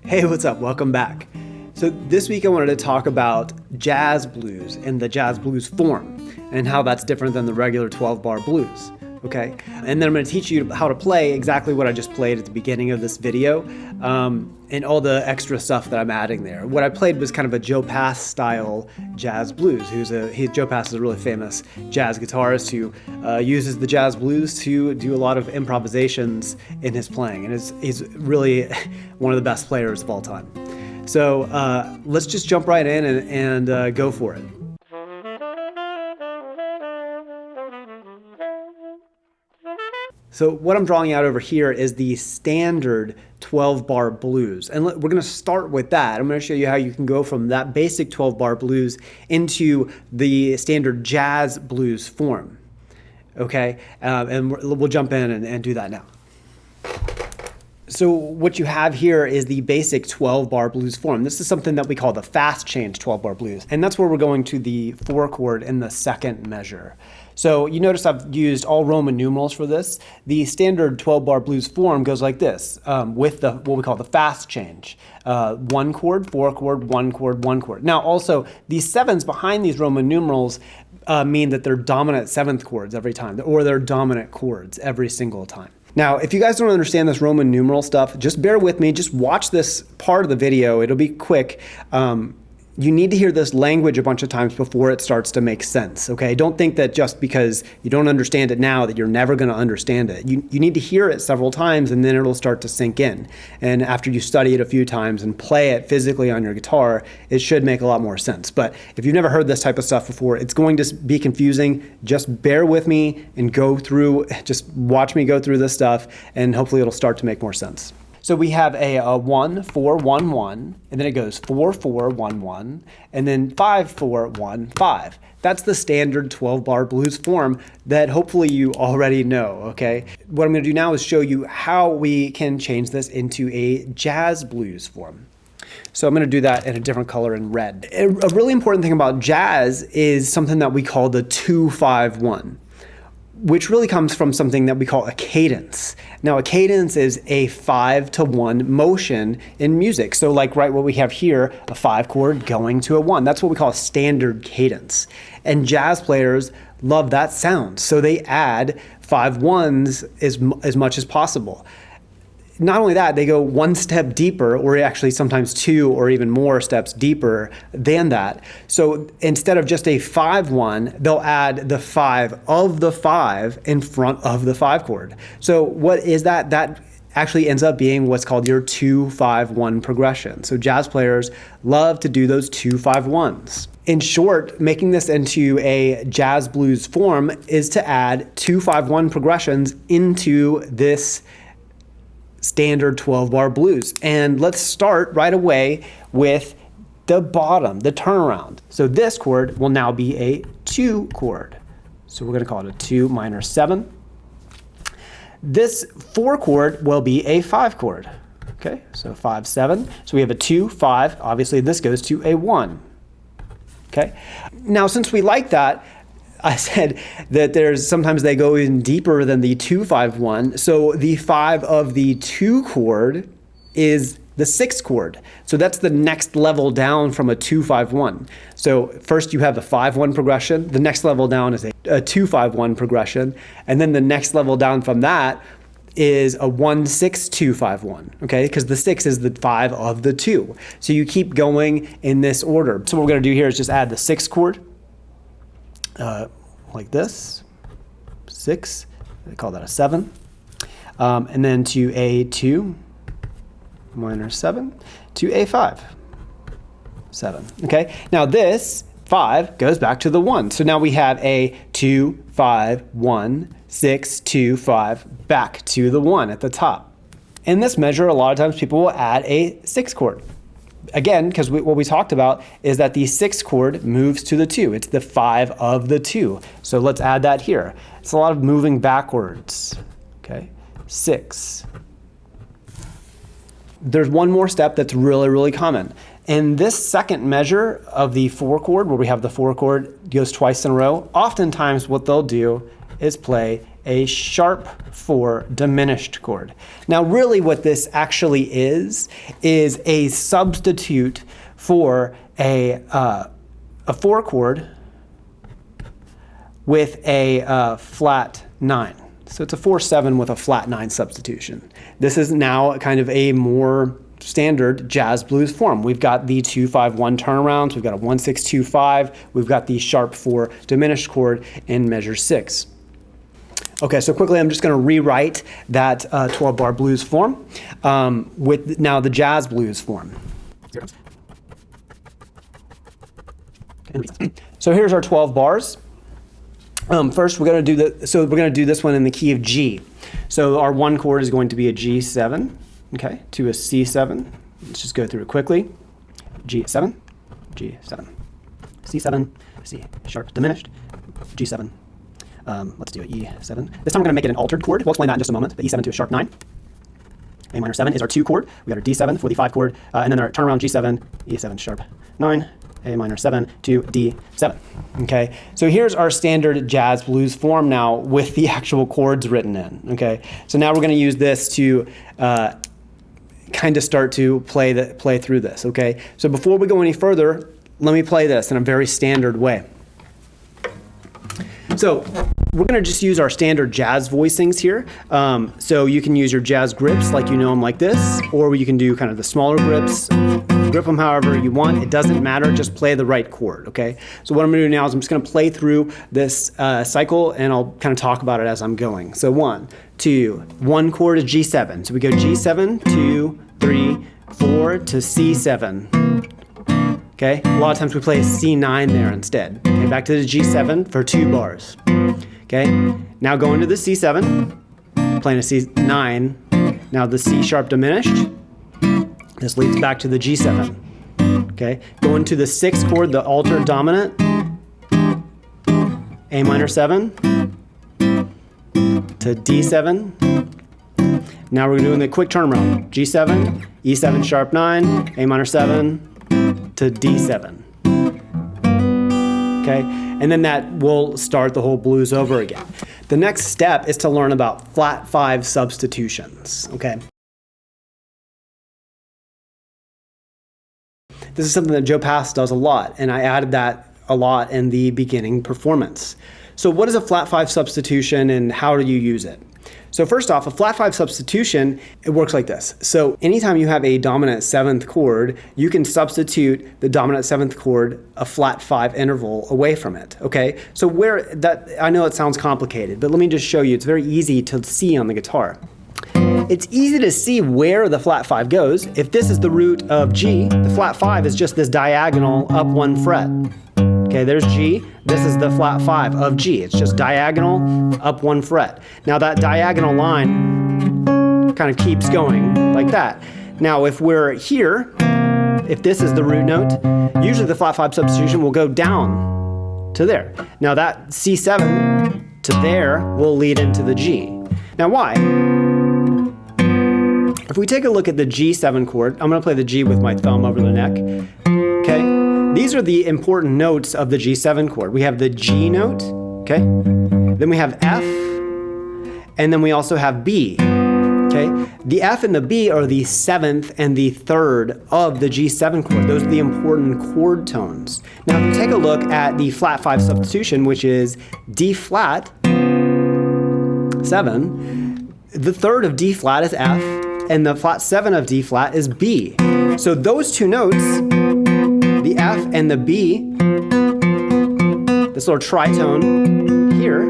Hey, what's up? Welcome back. So this week I wanted to talk about jazz blues and the jazz blues form and how that's different than the regular 12-bar blues, okay? And then I'm going to teach you how to play exactly what I just played at the beginning of this video and all the extra stuff that I'm adding there. What I played was kind of a Joe Pass style jazz blues. Joe Pass is a really famous jazz guitarist who uses the jazz blues to do a lot of improvisations in his playing, and he's really one of the best players of all time. So let's just jump right in and go for it. So what I'm drawing out over here is the standard 12-bar blues. And we're going to start with that. I'm going to show you how you can go from that basic 12-bar blues into the standard jazz blues form. Okay? And we'll jump in and do that now. So what you have here is the basic 12-bar blues form. This is something that we call the fast change 12-bar blues. And that's where we're going to the 4 chord in the second measure. So you notice I've used all Roman numerals for this. The standard 12-bar blues form goes like this, with what we call the fast change. 1 chord, 4 chord, 1 chord, 1 chord. Now also, these 7s behind these Roman numerals mean that they're dominant 7th chords every time, or they're dominant chords every single time. Now, if you guys don't understand this Roman numeral stuff, just bear with me. Just watch this part of the video. It'll be quick. You need to hear this language a bunch of times before it starts to make sense, okay? Don't think that just because you don't understand it now that you're never going to understand it. You need to hear it several times and then it'll start to sink in. And after you study it a few times and play it physically on your guitar, it should make a lot more sense. But if you've never heard this type of stuff before, it's going to be confusing. Just bear with me and just watch me go through this stuff, and hopefully it'll start to make more sense. So we have a 1, 4, 1, 1, and then it goes 4, 4, 1, 1, and then 5, 4, 1, 5. That's the standard 12-bar blues form that hopefully you already know, okay? What I'm going to do now is show you how we can change this into a jazz blues form. So I'm going to do that in a different color in red. A really important thing about jazz is something that we call the 2-5-1. Which really comes from something that we call a cadence. Now, a cadence is a 5-to-1 motion in music. So like what we have here, a 5 chord going to a 1. That's what we call a standard cadence. And jazz players love that sound. So they add 5 1s as much as possible. Not only that, they go one step deeper, or actually sometimes 2 or even more steps deeper than that. So instead of just a 5-1, they'll add the 5 of the 5 in front of the 5 chord. So what is that? That actually ends up being what's called your 2-5-1 progression. So jazz players love to do those 2-5-1s. In short, making this into a jazz blues form is to add 2-5-1 progressions into this standard 12-bar blues. And let's start right away with the bottom, the turnaround. So this chord will now be a 2 chord. So we're going to call it a 2 minor 7. This 4 chord will be a 5 chord. Okay, so 5, 7. So we have a 2, 5. Obviously this goes to a 1. Okay, now since we like that, I said that sometimes they go in deeper than the 2-5-1. So the 5 of the 2 chord is the 6th chord. So that's the next level down from a 2-5-1. So first you have the 5-1 progression. The next level down is a 2-5-1 progression. And then the next level down from that is a 1-6-2-5-1, okay? Because the 6 is the 5 of the 2. So you keep going in this order. So what we're going to do here is just add the 6th chord. Like this, 6, I call that a 7. and then to A2 minor 7 to A5 7. Okay, now this 5 goes back to the 1. So now we have a 2, 5, 1, 6, 2, 5 back to the 1 at the top. In this measure, a lot of times people will add a 6th chord. Again, because what we talked about is that the 6th chord moves to the 2. It's the 5 of the 2. So let's add that here. It's a lot of moving backwards. Okay, 6. There's one more step that's really, really common. In this second measure of the 4 chord, where we have the 4 chord goes twice in a row, oftentimes what they'll do is play a sharp 4 diminished chord. Now really what this actually is a substitute for a 4 chord with a flat 9. So it's a 4-7 with a flat 9 substitution. This is now kind of a more standard jazz blues form. We've got the 2-5-1 turnarounds, we've got a 1-6-2-5, we've got the sharp 4 diminished chord in measure 6. Okay, so quickly I'm just going to rewrite that 12-bar blues form with now the jazz blues form. So here's our 12 bars. First, we're going to do this one in the key of G. So our 1 chord is going to be a G7, okay, to a C7. Let's just go through it quickly. G7, G7, C7, C sharp diminished, G7. Let's do an E7. This time we're going to make it an altered chord. We'll explain that in just a moment. The E7 to a sharp 9. A minor 7 is our 2 chord. We got our D7 for the 5 chord, and then our turnaround G7, E7 sharp 9. A minor 7 to D7. Okay, so here's our standard jazz blues form now with the actual chords written in. Okay, so now we're going to use this to kind of start to play through this. Okay, so before we go any further, let me play this in a very standard way. So we're going to just use our standard jazz voicings here. So you can use your jazz grips like you know them like this, or you can do kind of the smaller grips. Grip them however you want. It doesn't matter. Just play the right chord, okay? So what I'm going to do now is I'm just going to play through this cycle, and I'll kind of talk about it as I'm going. So 1, 2, 1 chord is G7. So we go G7, 2, 3, 4 to C7. Okay, a lot of times we play a C9 there instead. Okay, back to the G7 for 2 bars. Okay, now going to the C7, playing a C9. Now the C sharp diminished. This leads back to the G7. Okay, going to the 6th chord, the altered dominant. A minor 7 to D7. Now we're doing the quick turnaround. G7, E7 sharp 9, A minor 7 to D7. Okay, and then that will start the whole blues over again. The next step is to learn about flat 5 substitutions. Okay. This is something that Joe Pass does a lot, and I added that a lot in the beginning performance. So what is a flat 5 substitution and how do you use it? So first off, a flat 5 substitution, it works like this. So anytime you have a dominant 7th chord, you can substitute the dominant 7th chord a flat 5 interval away from it, okay? So I know it sounds complicated, but let me just show you. It's very easy to see on the guitar. It's easy to see where the flat 5 goes. If this is the root of G, the flat 5 is just this diagonal up 1 fret. Okay, there's G. This is the flat 5 of G. It's just diagonal up 1 fret. Now that diagonal line kind of keeps going like that. Now if we're here, if this is the root note, usually the flat 5 substitution will go down to there. Now that C7 to there will lead into the G. Now why? If we take a look at the G7 chord, I'm going to play the G with my thumb over the neck. Okay, these are the important notes of the G7 chord. We have the G note, okay? Then we have F, and then we also have B, okay? The F and the B are the 7th and the 3rd of the G7 chord. Those are the important chord tones. Now, if you take a look at the flat 5 substitution, which is D flat, 7, the 3rd of D flat is F, and the flat 7 of D flat is B. So those two notes, the F and the B, this little tritone here,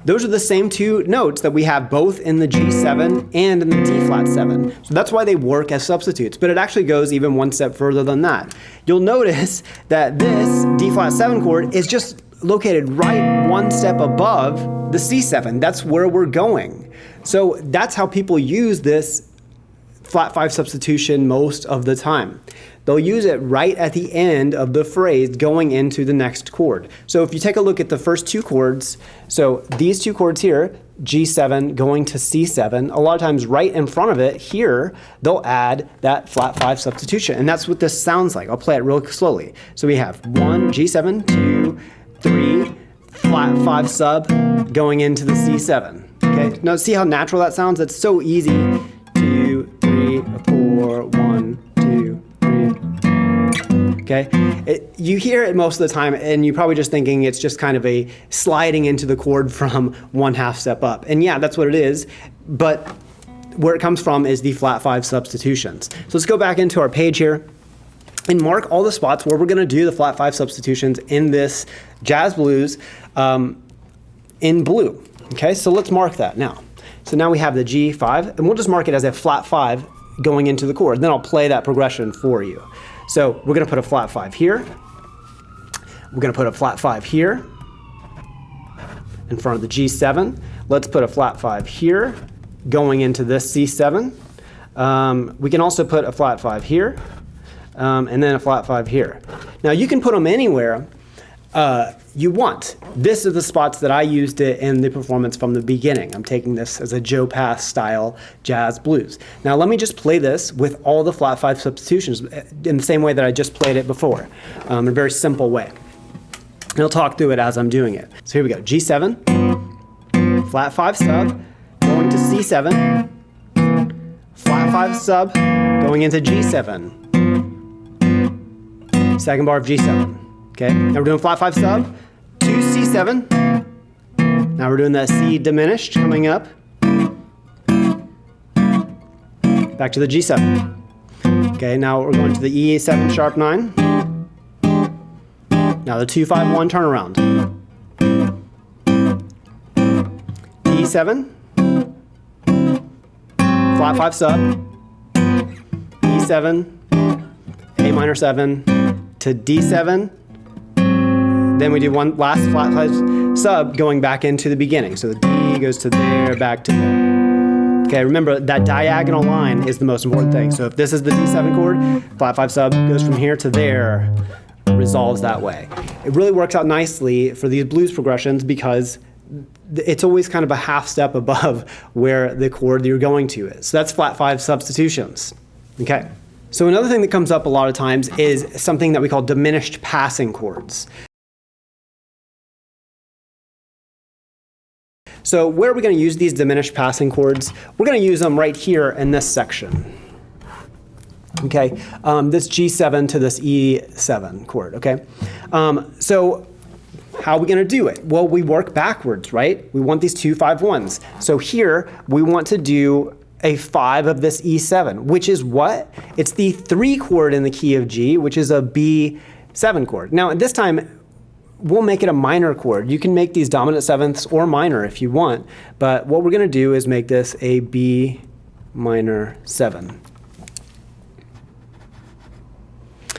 those are the same two notes that we have both in the G7 and in the D flat 7. So that's why they work as substitutes, but it actually goes even one step further than that. You'll notice that this D flat 7 chord is just located right one step above the C7. That's where we're going. So that's how people use this flat 5 substitution most of the time. They'll use it right at the end of the phrase going into the next chord. So if you take a look at the first two chords, so these two chords here, G7 going to C7, a lot of times right in front of it here, they'll add that flat 5 substitution. And that's what this sounds like. I'll play it real slowly. So we have 1, G7, 2, 3, flat 5 sub going into the C7. Okay, now see how natural that sounds? It's so easy. 2, 3, 4, 1, 2, 3. Okay, you hear it most of the time and you're probably just thinking it's just kind of a sliding into the chord from 1/2 step up. And yeah, that's what it is, but where it comes from is the flat 5 substitutions. So let's go back into our page here and mark all the spots where we're going to do the flat 5 substitutions in this jazz blues in blue. Okay, so let's mark that now. So now we have the G5, and we'll just mark it as a flat 5 going into the chord. Then I'll play that progression for you. So we're going to put a flat 5 here. We're going to put a flat 5 here in front of the G7. Let's put a flat 5 here going into this C7. We can also put a flat 5 here and then a flat 5 here. Now you can put them anywhere you want. This is the spots that I used it in the performance from the beginning. I'm taking this as a Joe Pass style jazz blues. Now let me just play this with all the flat 5 substitutions in the same way that I just played it before, in a very simple way. And I'll talk through it as I'm doing it. So here we go. G7, flat 5 sub, going to C7, flat 5 sub, going into G7, second bar of G7. Okay, now we're doing flat 5 sub to C7. Now we're doing that C diminished coming up. Back to the G7. Okay, now we're going to the E7 sharp 9. Now the 2-5-1 turnaround. E7. Flat 5 sub. E7. A minor 7 to D7. Then we do one last flat 5 sub going back into the beginning. So the D goes to there, back to there. Okay, remember that diagonal line is the most important thing. So if this is the D7 chord, flat 5 sub goes from here to there, resolves that way. It really works out nicely for these blues progressions because it's always kind of a half step above where the chord you're going to is. So that's flat 5 substitutions. Okay. So another thing that comes up a lot of times is something that we call diminished passing chords. So where are we going to use these diminished passing chords? We're going to use them right here in this section. Okay, this G7 to this E7 chord, okay? So how are we going to do it? Well, we work backwards, right? We want these 2-5-1s. So here, we want to do a 5 of this E7, which is what? It's the 3 chord in the key of G, which is a B7 chord. Now, at this time, we'll make it a minor chord. You can make these dominant 7ths or minor if you want, but what we're going to do is make this a B minor 7.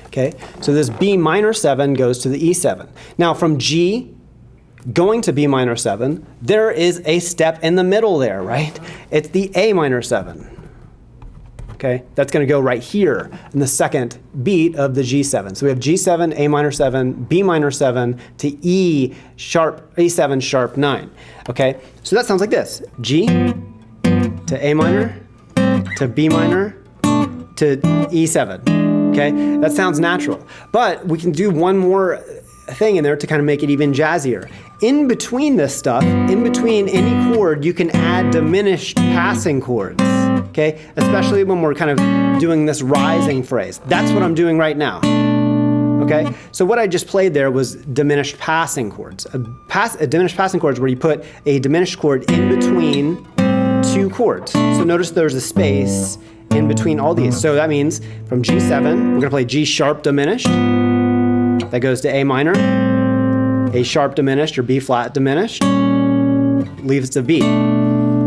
Okay, so this B minor 7 goes to the E7. Now from G going to B minor 7, there is a step in the middle there, right? It's the A minor 7. Okay, that's going to go right here in the second beat of the G7. So we have G7, A minor 7, B minor 7 to E sharp, A7 sharp 9. Okay, so that sounds like this. G to A minor to B minor to E7. Okay, that sounds natural. But we can do one more thing in there to kind of make it even jazzier. In between this stuff, in between any chord, you can add diminished passing chords. Okay, especially when we're kind of doing this rising phrase. That's what I'm doing right now. Okay, so what I just played there was diminished passing chords. A diminished passing chords where you put a diminished chord in between 2 chords. So notice there's a space in between all these. So that means from G7, we're going to play G sharp diminished. That goes to A minor, A sharp diminished or B flat diminished, leaves a B.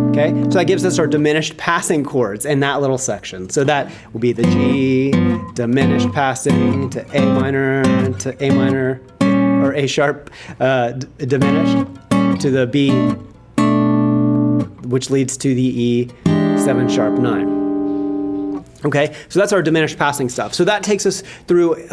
Okay, so that gives us our diminished passing chords in that little section. So that will be the G, diminished passing to A minor, or A sharp, diminished, to the B, which leads to the E, 7 sharp 9. Okay, so that's our diminished passing stuff. So that takes us through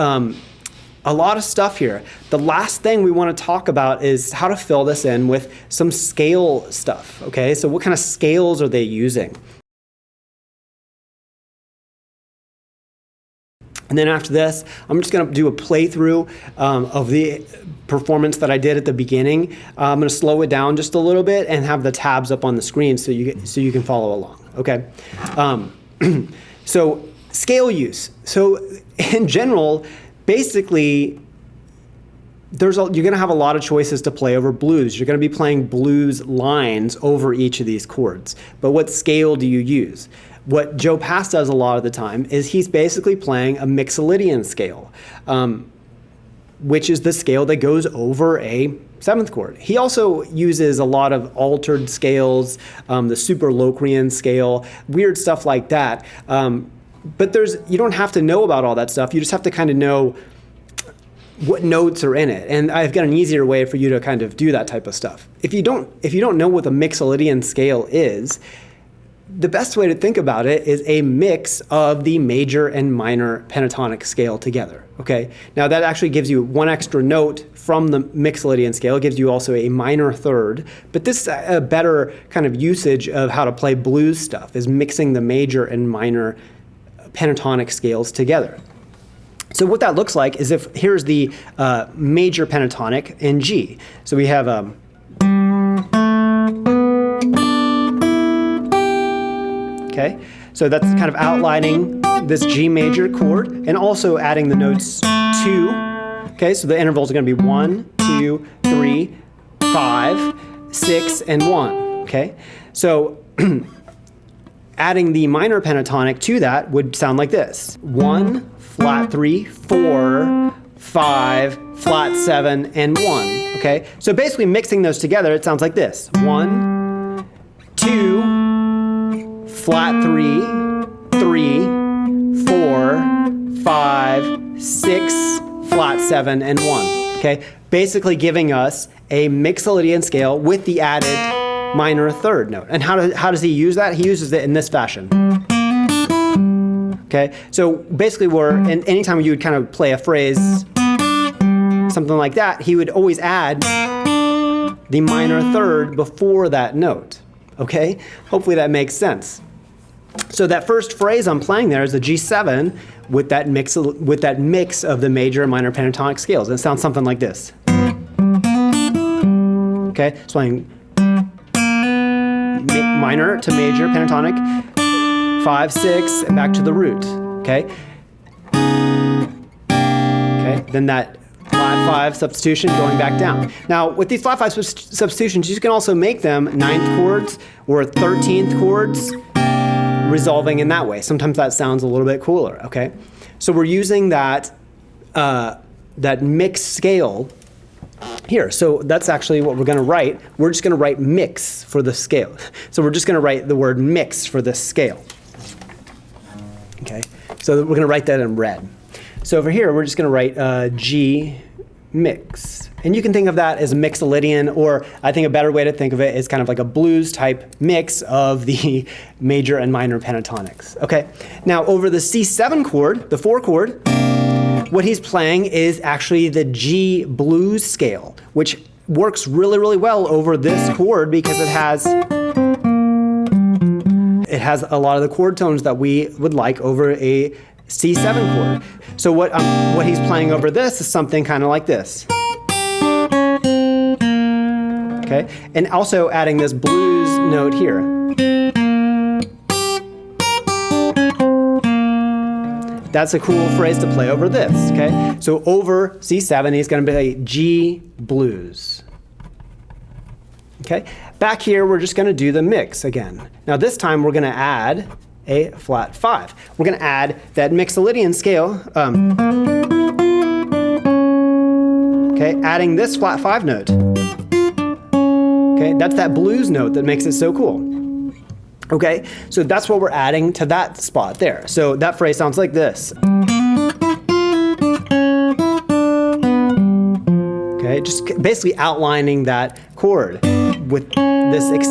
a lot of stuff here. The last thing we want to talk about is how to fill this in with some scale stuff. Okay, so what kind of scales are they using? And then after this, I'm just going to do a playthrough of the performance that I did at the beginning. I'm going to slow it down just a little bit and have the tabs up on the screen so you can follow along. Okay. So scale use. So in general, basically, you're going to have a lot of choices to play over blues. You're going to be playing blues lines over each of these chords. But what scale do you use? What Joe Pass does a lot of the time is he's basically playing a Mixolydian scale, which is the scale that goes over a 7th chord. He also uses a lot of altered scales, the Super Locrian scale, weird stuff like that. But you don't have to know about all that stuff. You just have to kind of know what notes are in it. And I've got an easier way for you to kind of do that type of stuff. If you don't know what the Mixolydian scale is, the best way to think about it is a mix of the major and minor pentatonic scale together. Okay. Now that actually gives you one extra note from the Mixolydian scale. It gives you also a minor third. But this is a better kind of usage of how to play blues stuff, is mixing the major and minor pentatonic scales together. So what that looks like is here's the major pentatonic in G. So we have okay, so that's kind of outlining this G major chord and also adding the notes 2. Okay, so the intervals are going to be 1, 2, 3, 5, 6, and 1. Okay, so adding the minor pentatonic to that would sound like this: 1, flat 3, 4, 5, flat 7, and 1. Okay, so basically mixing those together, it sounds like this: 1, 2, flat 3, 3, 4, 5, 6, flat 7, and 1. Okay, basically giving us a Mixolydian scale with the added minor third note. And how does he use that? He uses it in this fashion. Okay, so basically anytime you would kind of play a phrase, something like that, he would always add the minor third before that note. Okay, hopefully that makes sense. So that first phrase I'm playing there is a G7 with that mix of the major and minor pentatonic scales. And it sounds something like this. Okay, so playing minor to major pentatonic, 5, 6, and back to the root. Okay. Okay. Then that flat 5 substitution going back down. Now with these flat 5 substitutions, you can also make them 9th chords or 13th chords, resolving in that way. Sometimes that sounds a little bit cooler. Okay. So we're using that mixed scale here. So that's actually what we're going to write. We're just going to write mix for the scale. So we're just going to write the word mix for this scale. Okay, so we're going to write that in red. So over here, we're just going to write G mix. And you can think of that as a Mixolydian, or I think a better way to think of it is kind of like a blues type mix of the major and minor pentatonics. Okay, now over the C7 chord, the 4 chord, what he's playing is actually the G blues scale, which works really, really well over this chord because it has a lot of the chord tones that we would like over a C7 chord. So what he's playing over this is something kind of like this. Okay, and also adding this blues note here. That's a cool phrase to play over this, okay? So over C7, he's going to play G blues. Okay, back here, we're just going to do the mix again. Now this time, we're going to add a flat 5. We're going to add that Mixolydian scale, okay, adding this flat 5 note. Okay, that's that blues note that makes it so cool. Okay, so that's what we're adding to that spot there. So that phrase sounds like this. Okay, just basically outlining that chord with this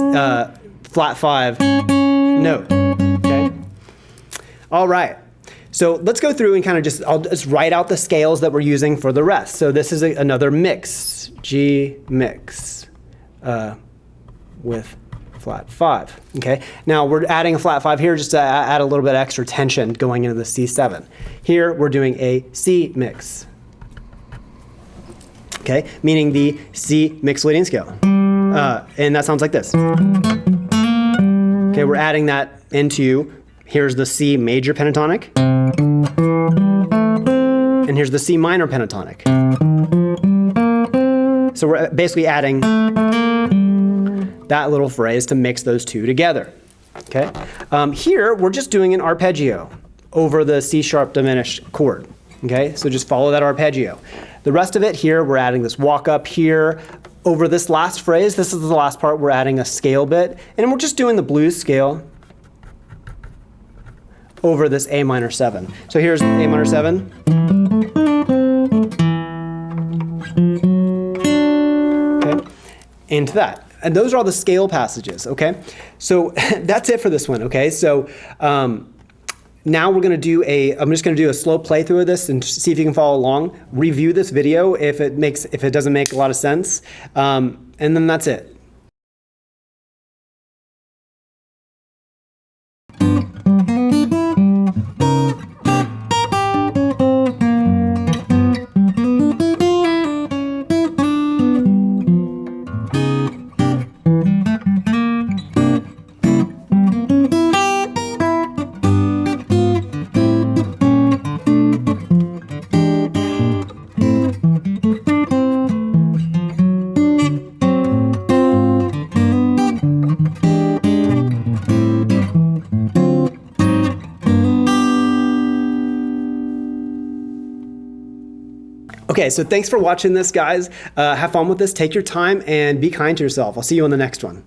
flat 5 note. Okay, all right. So let's go through and kind of I'll just write out the scales that we're using for the rest. So this is another mix, G mix with flat 5. Okay, now we're adding a flat 5 here just to add a little bit of extra tension going into the C7. Here we're doing a C mix. Okay, meaning the C mixed leading scale. And that sounds like this. Okay, we're adding that into, here's the C major pentatonic. And here's the C minor pentatonic. So we're basically adding that little phrase to mix those two together. Okay. Here we're just doing an arpeggio over the C sharp diminished chord. Okay, so just follow that arpeggio. The rest of it here, we're adding this walk up here over this last phrase. This is the last part. We're adding a scale bit, and we're just doing the blues scale over this A minor 7. So here's A minor 7. Okay, into that. And those are all the scale passages, okay? So that's it for this one, okay? So now we're gonna do I'm just gonna do a slow playthrough of this and see if you can follow along. Review this video if it doesn't make a lot of sense. And then that's it. Okay, so thanks for watching this, guys. Have fun with this, take your time, and be kind to yourself. I'll see you on the next one.